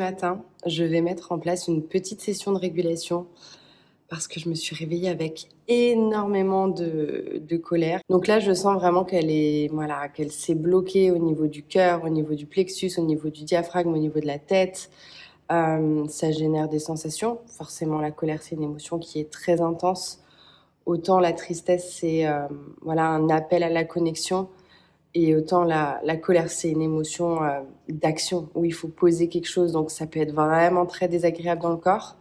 matin, je vais mettre en place une petite session de régulation parce que je me suis réveillée avec énormément de colère. Donc là, je sens vraiment qu'elle s'est bloquée au niveau du cœur, au niveau du plexus, au niveau du diaphragme, au niveau de la tête. Ça génère des sensations. Forcément, la colère, c'est une émotion qui est très intense. Autant la tristesse, c'est un appel à la connexion. Et autant la colère, c'est une émotion d'action où il faut poser quelque chose. Donc, ça peut être vraiment très désagréable dans le corps.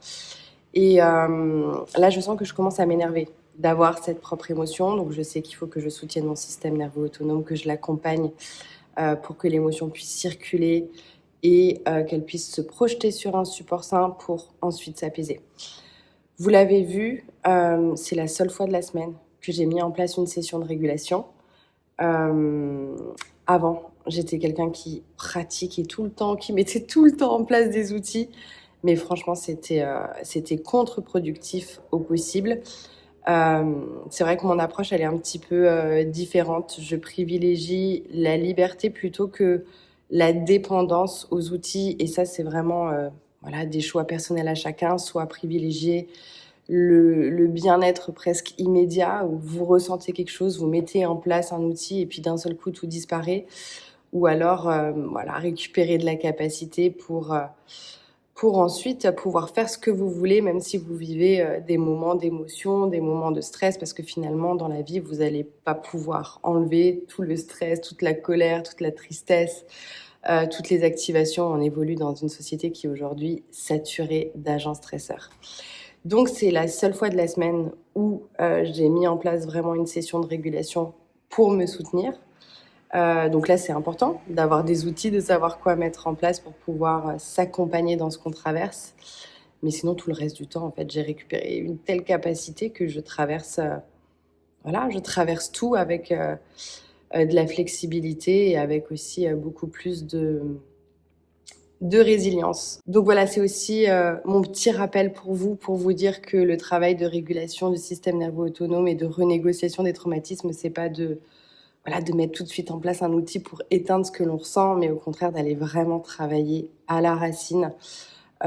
Et là, je sens que je commence à m'énerver d'avoir cette propre émotion. Donc, je sais qu'il faut que je soutienne mon système nerveux autonome, que je l'accompagne pour que l'émotion puisse circuler et qu'elle puisse se projeter sur un support sain pour ensuite s'apaiser. Vous l'avez vu, c'est la seule fois de la semaine que j'ai mis en place une session de régulation. Avant, j'étais quelqu'un qui pratiquait tout le temps, qui mettait tout le temps en place des outils, mais franchement, c'était contre-productif au possible. C'est vrai que mon approche, elle est un petit peu différente. Je privilégie la liberté plutôt que la dépendance aux outils, et ça, c'est vraiment des choix personnels à chacun, soit privilégier le bien-être presque immédiat où vous ressentez quelque chose, vous mettez en place un outil et puis d'un seul coup tout disparaît, ou alors récupérer de la capacité pour ensuite pouvoir faire ce que vous voulez, même si vous vivez des moments d'émotion, des moments de stress, parce que finalement dans la vie vous n'allez pas pouvoir enlever tout le stress, toute la colère, toute la tristesse, toutes les activations. On évolue dans une société qui est aujourd'hui saturée d'agents stresseurs. Donc, c'est la seule fois de la semaine où j'ai mis en place vraiment une session de régulation pour me soutenir. Donc là, c'est important d'avoir des outils, de savoir quoi mettre en place pour pouvoir s'accompagner dans ce qu'on traverse. Mais sinon, tout le reste du temps, en fait, j'ai récupéré une telle capacité que je traverse tout avec de la flexibilité et avec aussi beaucoup plus de résilience. Donc voilà, c'est aussi mon petit rappel pour vous dire que le travail de régulation du système nerveux autonome et de renégociation des traumatismes, c'est pas de mettre tout de suite en place un outil pour éteindre ce que l'on ressent, mais au contraire d'aller vraiment travailler à la racine,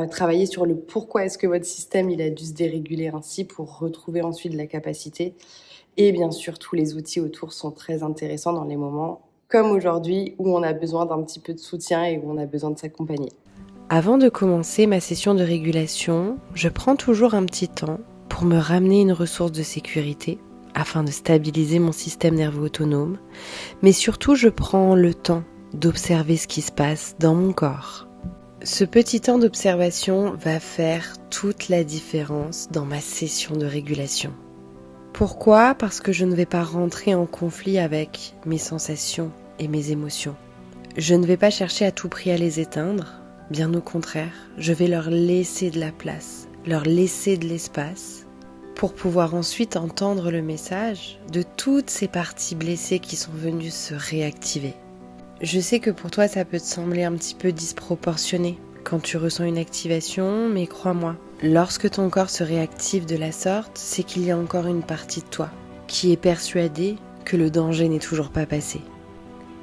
travailler sur le pourquoi est-ce que votre système il a dû se déréguler ainsi pour retrouver ensuite de la capacité. Et bien sûr, tous les outils autour sont très intéressants dans les moments comme aujourd'hui, où on a besoin d'un petit peu de soutien et où on a besoin de s'accompagner. Avant de commencer ma session de régulation, je prends toujours un petit temps pour me ramener une ressource de sécurité afin de stabiliser mon système nerveux autonome, mais surtout je prends le temps d'observer ce qui se passe dans mon corps. Ce petit temps d'observation va faire toute la différence dans ma session de régulation. Pourquoi ? Parce que je ne vais pas rentrer en conflit avec mes sensations et mes émotions. Je ne vais pas chercher à tout prix à les éteindre, bien au contraire, je vais leur laisser de la place, leur laisser de l'espace pour pouvoir ensuite entendre le message de toutes ces parties blessées qui sont venues se réactiver. Je sais que pour toi ça peut te sembler un petit peu disproportionné quand tu ressens une activation, mais crois-moi, lorsque ton corps se réactive de la sorte, c'est qu'il y a encore une partie de toi qui est persuadée que le danger n'est toujours pas passé.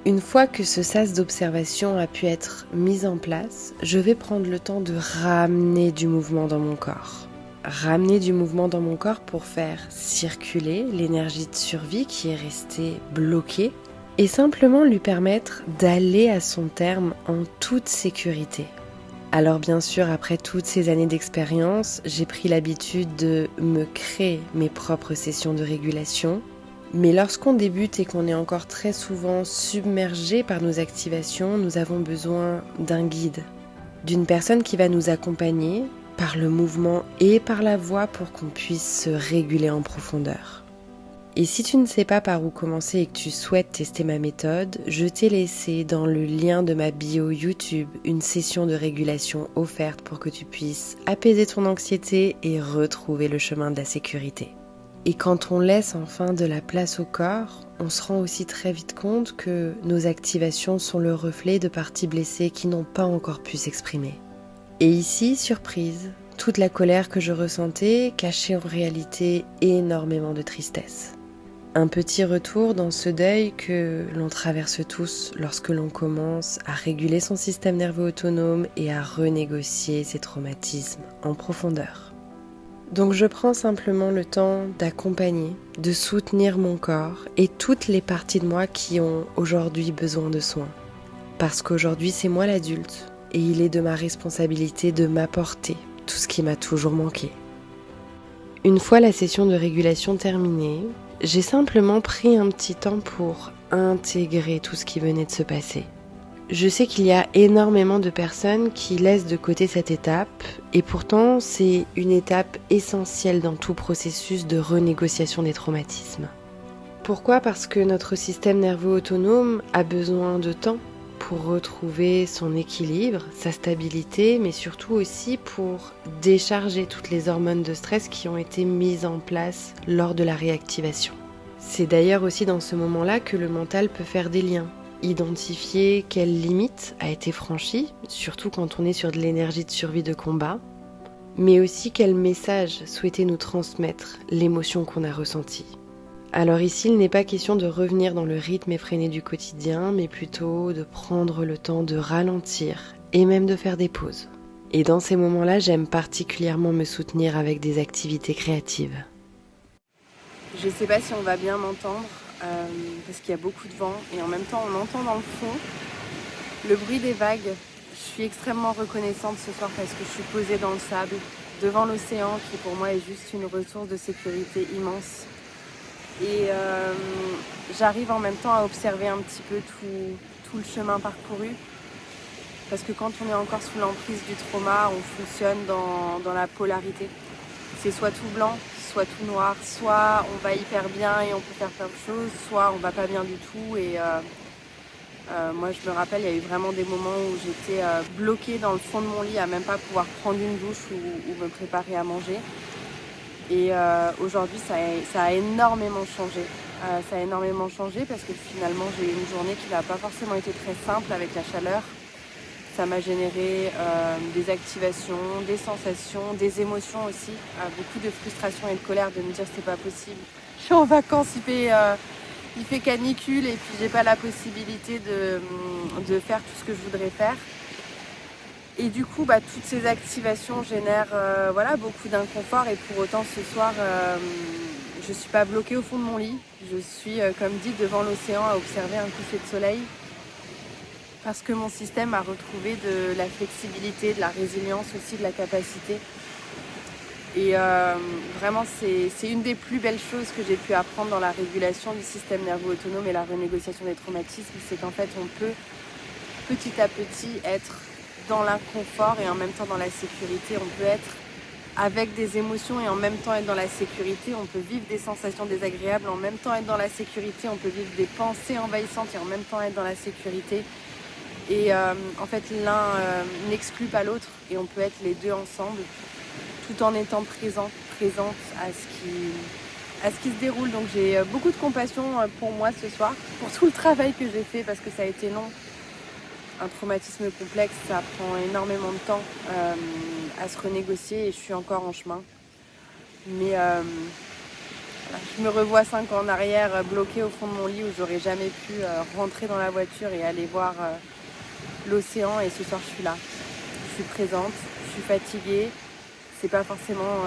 Une fois que ce sas d'observation a pu être mis en place, je vais prendre le temps de ramener du mouvement dans mon corps. Ramener du mouvement dans mon corps pour faire circuler l'énergie de survie qui est restée bloquée et simplement lui permettre d'aller à son terme en toute sécurité. Alors bien sûr, après toutes ces années d'expérience, j'ai pris l'habitude de me créer mes propres sessions de régulation. Mais lorsqu'on débute et qu'on est encore très souvent submergé par nos activations, nous avons besoin d'un guide, d'une personne qui va nous accompagner par le mouvement et par la voix pour qu'on puisse se réguler en profondeur. Et si tu ne sais pas par où commencer et que tu souhaites tester ma méthode, je t'ai laissé dans le lien de ma bio YouTube une session de régulation offerte pour que tu puisses apaiser ton anxiété et retrouver le chemin de la sécurité. Et quand on laisse enfin de la place au corps, on se rend aussi très vite compte que nos activations sont le reflet de parties blessées qui n'ont pas encore pu s'exprimer. Et ici, surprise, toute la colère que je ressentais cachait en réalité énormément de tristesse. Un petit retour dans ce deuil que l'on traverse tous lorsque l'on commence à réguler son système nerveux autonome et à renégocier ses traumatismes en profondeur. Donc je prends simplement le temps d'accompagner, de soutenir mon corps et toutes les parties de moi qui ont aujourd'hui besoin de soins. Parce qu'aujourd'hui c'est moi l'adulte et il est de ma responsabilité de m'apporter tout ce qui m'a toujours manqué. Une fois la session de régulation terminée, j'ai simplement pris un petit temps pour intégrer tout ce qui venait de se passer. Je sais qu'il y a énormément de personnes qui laissent de côté cette étape et pourtant c'est une étape essentielle dans tout processus de renégociation des traumatismes. Pourquoi ? Parce que notre système nerveux autonome a besoin de temps pour retrouver son équilibre, sa stabilité, mais surtout aussi pour décharger toutes les hormones de stress qui ont été mises en place lors de la réactivation. C'est d'ailleurs aussi dans ce moment-là que le mental peut faire des liens, identifier quelle limite a été franchie, surtout quand on est sur de l'énergie de survie de combat, mais aussi quel message souhaitait nous transmettre l'émotion qu'on a ressentie. Alors ici, il n'est pas question de revenir dans le rythme effréné du quotidien, mais plutôt de prendre le temps de ralentir et même de faire des pauses. Et dans ces moments-là, j'aime particulièrement me soutenir avec des activités créatives. Je sais pas si on va bien m'entendre, parce qu'il y a beaucoup de vent et en même temps on entend dans le fond le bruit des vagues. Je suis extrêmement reconnaissante ce soir parce que je suis posée dans le sable, devant l'océan qui pour moi est juste une ressource de sécurité immense. Et j'arrive en même temps à observer un petit peu tout le chemin parcouru. Parce que quand on est encore sous l'emprise du trauma, on fonctionne dans la polarité. C'est soit tout blanc, soit tout noir, soit on va hyper bien et on peut faire plein de choses, soit on va pas bien du tout. Et moi je me rappelle, il y a eu vraiment des moments où j'étais bloquée dans le fond de mon lit à même pas pouvoir prendre une douche ou me préparer à manger. Et aujourd'hui, ça a énormément changé. Ça a énormément changé parce que finalement, j'ai eu une journée qui n'a pas forcément été très simple avec la chaleur. Ça m'a généré des activations, des sensations, des émotions aussi. Beaucoup de frustration et de colère de me dire c'est pas possible. Je suis en vacances, il fait canicule et puis j'ai pas la possibilité de faire tout ce que je voudrais faire. Et du coup, toutes ces activations génèrent beaucoup d'inconfort. Et pour autant, ce soir, je ne suis pas bloquée au fond de mon lit. Je suis, comme dit, devant l'océan à observer un coucher de soleil. Parce que mon système a retrouvé de la flexibilité, de la résilience aussi, de la capacité. Et vraiment, c'est une des plus belles choses que j'ai pu apprendre dans la régulation du système nerveux autonome et la renégociation des traumatismes. C'est qu'en fait, on peut petit à petit être dans l'inconfort et en même temps dans la sécurité. On peut être avec des émotions et en même temps être dans la sécurité. On peut vivre des sensations désagréables, en même temps être dans la sécurité. On peut vivre des pensées envahissantes et en même temps être dans la sécurité. Et en fait, l'un n'exclut pas l'autre et on peut être les deux ensemble tout en étant présente à ce qui se déroule. Donc j'ai beaucoup de compassion pour moi ce soir, pour tout le travail que j'ai fait parce que ça a été long. Un traumatisme complexe, ça prend énormément de temps à se renégocier et je suis encore en chemin. Mais je me revois 5 ans en arrière, bloquée au fond de mon lit où j'aurais jamais pu rentrer dans la voiture et aller voir l'océan. Et ce soir, je suis là. Je suis présente, je suis fatiguée. C'est pas forcément...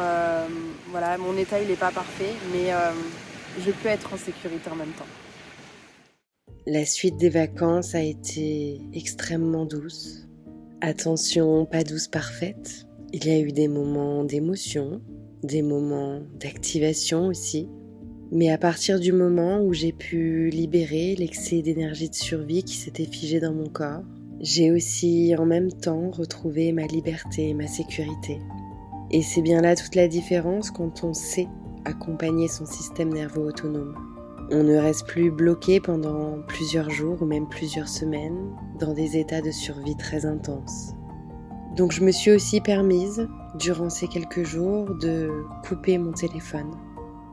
mon état, il n'est pas parfait, mais je peux être en sécurité en même temps. La suite des vacances a été extrêmement douce. Attention, pas douce parfaite. Il y a eu des moments d'émotion, des moments d'activation aussi. Mais à partir du moment où j'ai pu libérer l'excès d'énergie de survie qui s'était figé dans mon corps, j'ai aussi en même temps retrouvé ma liberté et ma sécurité. Et c'est bien là toute la différence quand on sait accompagner son système nerveux autonome. On ne reste plus bloqué pendant plusieurs jours ou même plusieurs semaines dans des états de survie très intenses. Donc je me suis aussi permise, durant ces quelques jours, de couper mon téléphone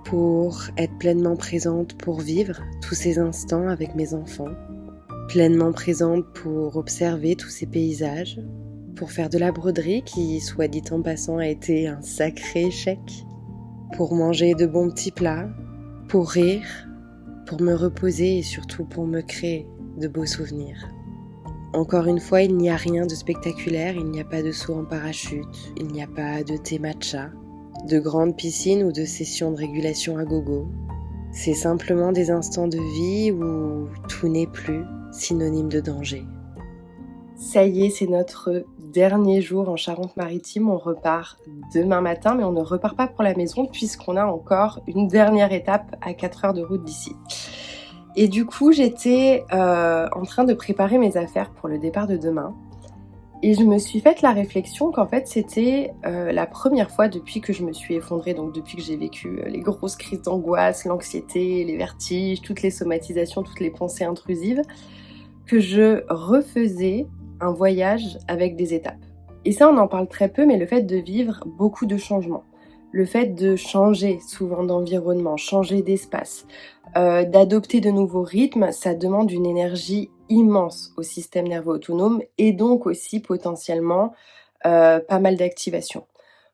pour être pleinement présente pour vivre tous ces instants avec mes enfants, pleinement présente pour observer tous ces paysages, pour faire de la broderie qui, soit dit en passant, a été un sacré échec, pour manger de bons petits plats, pour rire, pour me reposer et surtout pour me créer de beaux souvenirs. Encore une fois, il n'y a rien de spectaculaire, il n'y a pas de saut en parachute, il n'y a pas de thé matcha, de grandes piscines ou de sessions de régulation à gogo. C'est simplement des instants de vie où tout n'est plus synonyme de danger. Ça y est, c'est notre dernier jour en Charente-Maritime. On repart demain matin, mais on ne repart pas pour la maison puisqu'on a encore une dernière étape à 4 heures de route d'ici. Et du coup, j'étais en train de préparer mes affaires pour le départ de demain. Et je me suis faite la réflexion qu'en fait, c'était la première fois depuis que je me suis effondrée, donc depuis que j'ai vécu les grosses crises d'angoisse, l'anxiété, les vertiges, toutes les somatisations, toutes les pensées intrusives, que je refaisais un voyage avec des étapes. Et ça, on en parle très peu, mais le fait de vivre beaucoup de changements, le fait de changer souvent d'environnement, changer d'espace, d'adopter de nouveaux rythmes, ça demande une énergie immense au système nerveux autonome et donc aussi potentiellement pas mal d'activation.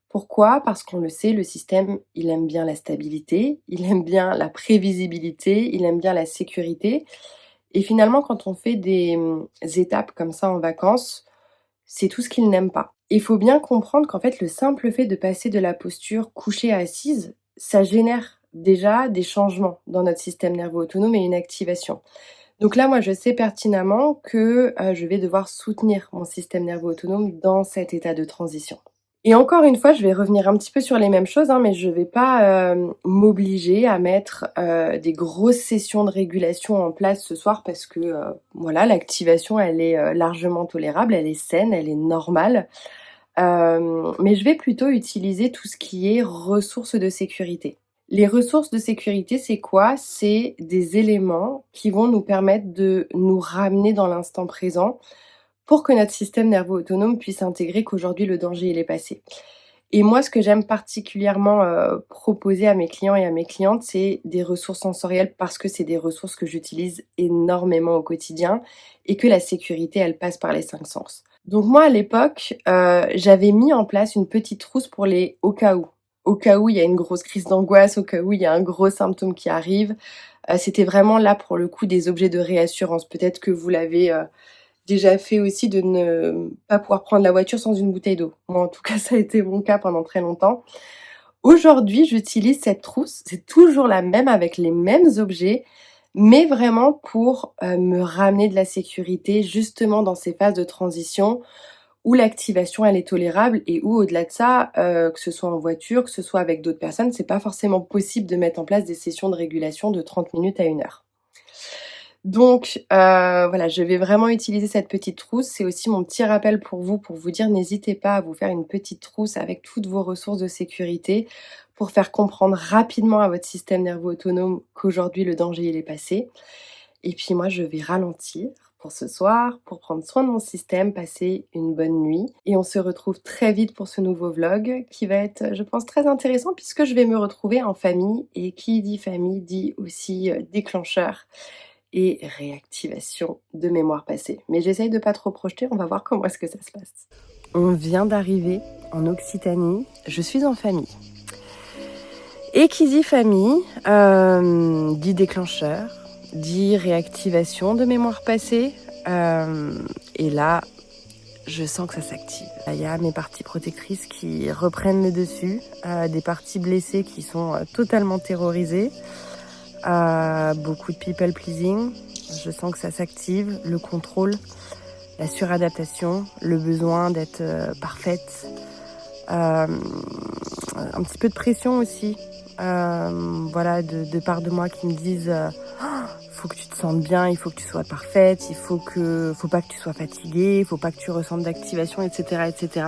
Pourquoi ? Parce qu'on le sait, le système, il aime bien la stabilité, il aime bien la prévisibilité, il aime bien la sécurité. Et finalement, quand on fait des étapes comme ça en vacances, c'est tout ce qu'il n'aime pas. Il faut bien comprendre qu'en fait, le simple fait de passer de la posture couchée à assise, ça génère déjà des changements dans notre système nerveux autonome et une activation. Donc là, moi, je sais pertinemment que je vais devoir soutenir mon système nerveux autonome dans cet état de transition. Et encore une fois, je vais revenir un petit peu sur les mêmes choses, mais je vais pas m'obliger à mettre des grosses sessions de régulation en place ce soir parce que voilà, l'activation, elle est largement tolérable, elle est saine, elle est normale. Mais je vais plutôt utiliser tout ce qui est ressources de sécurité. Les ressources de sécurité, c'est quoi ? C'est des éléments qui vont nous permettre de nous ramener dans l'instant présent pour que notre système nerveux autonome puisse intégrer qu'aujourd'hui le danger il est passé. Et moi, ce que j'aime particulièrement proposer à mes clients et à mes clientes, c'est des ressources sensorielles parce que c'est des ressources que j'utilise énormément au quotidien et que la sécurité, elle passe par les 5 sens. Donc moi, à l'époque, j'avais mis en place une petite trousse pour les au cas où. Au cas où il y a une grosse crise d'angoisse, au cas où il y a un gros symptôme qui arrive. C'était vraiment là, pour le coup, des objets de réassurance. Peut-être que vous l'avez déjà fait aussi de ne pas pouvoir prendre la voiture sans une bouteille d'eau. Moi, en tout cas, ça a été mon cas pendant très longtemps. Aujourd'hui, j'utilise cette trousse. C'est toujours la même avec les mêmes objets, mais vraiment pour me ramener de la sécurité justement dans ces phases de transition où l'activation elle est tolérable et où au-delà de ça, que ce soit en voiture, que ce soit avec d'autres personnes, c'est pas forcément possible de mettre en place des sessions de régulation de 30 minutes à 1 heure. Donc voilà, je vais vraiment utiliser cette petite trousse. C'est aussi mon petit rappel pour vous dire n'hésitez pas à vous faire une petite trousse avec toutes vos ressources de sécurité pour faire comprendre rapidement à votre système nerveux autonome qu'aujourd'hui le danger il est passé. Et puis moi je vais ralentir pour ce soir, pour prendre soin de mon système, passer une bonne nuit. Et on se retrouve très vite pour ce nouveau vlog qui va être, je pense, très intéressant puisque je vais me retrouver en famille. Et qui dit famille dit aussi déclencheur et réactivation de mémoire passée. Mais j'essaye de pas trop projeter, on va voir comment est-ce que ça se passe. On vient d'arriver en Occitanie, je suis en famille. Et qui dit famille, dit déclencheur, dit réactivation de mémoire passée. Et là, je sens que ça s'active. Il y a mes parties protectrices qui reprennent le dessus, des parties blessées qui sont totalement terrorisées. Beaucoup de people pleasing, je sens que ça s'active, le contrôle, la suradaptation, le besoin d'être parfaite, un petit peu de pression aussi, voilà, de part de moi qui me disent faut que tu te sentes bien, il faut que tu sois parfaite, faut pas que tu sois fatiguée, il faut pas que tu ressentes d'activation, etc., etc.